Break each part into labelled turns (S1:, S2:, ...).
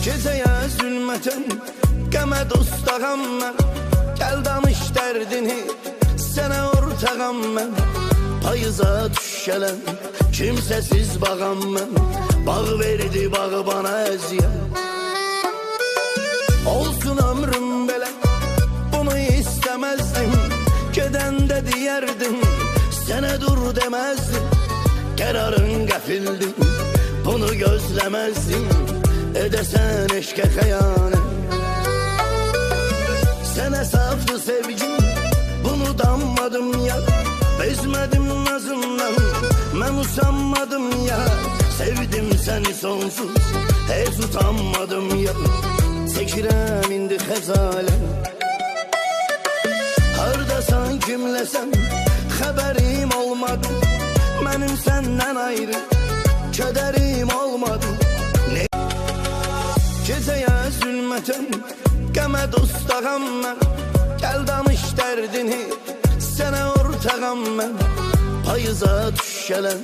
S1: Gecəyə zülmətən qəmə dostağam mən. Gəl danış dərdini, sənə ortağam mən. Payıza düşələn kimsəsiz bağam mən. Bağ verdi bağı bana əziyyət. Olsun ömrüm belə, bunu istəməzdim. Gedəndə deyərdim, sənə dur deməzdim. Qərarın qəfildi, bunu gözləməzdim. Edəsən eşqə xəyanət. Sənə safdı sevgim, bunu danmadım ya. Bezmədim nazından, mən usanmadım ya. Sevdim səni sonsuz, heç utanmadım ya. Çəkirəm indi xəcalət. Hardasan, kimləsən, xəbərim olmadı. Mənim səndən ayrı kədərim olmadı. Gecəyə zülmətən qəmə dostağam mən. Gəl danış dərdini, sənə ortağam mən. Payıza düşələn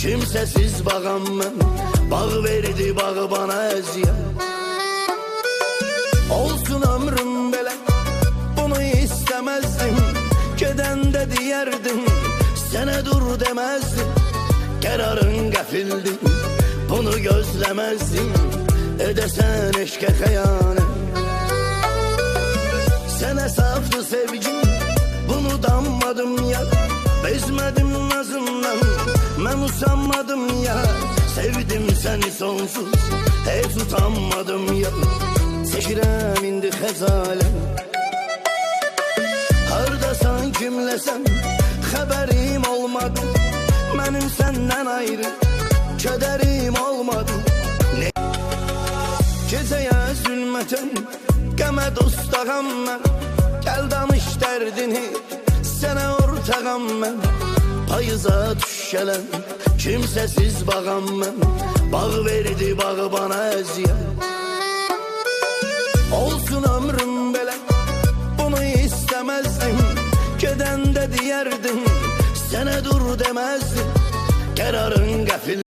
S1: kimsəsiz bağam mən. Bağ verdi bağı bana əziyyət. Olsun ömrüm belə, bunu istəməzdim. Gedəndə deyərdim, sənə dur deməzdim. Qərarın qəfildi, bunu gözləməzdim. Edəsən eşqə xəyanət. Sənə safdı sevgim, bunu danmadım ya. Bezmədim nazından, mən usanmadım ya. Sevdim səni sonsuz, heç utanmadım ya. Çəkirəm indi xəcalət. Hardasan, kimləsən, xəbərim olmadı. Mənim səndən ayrı kədərim olmadı. Gecəyə zülmətən qəmə dostağam mən. Gəl danış dərdini, sənə ortağam mən. Payıza düşələn kimsəsiz bağam mən. Bağ verdi bağı bana əziyyət. Olsun ömrüm belə, bunu istəməzdim. Gedəndə deyərdim, sənə dur deməzdim. Qərarın qəfil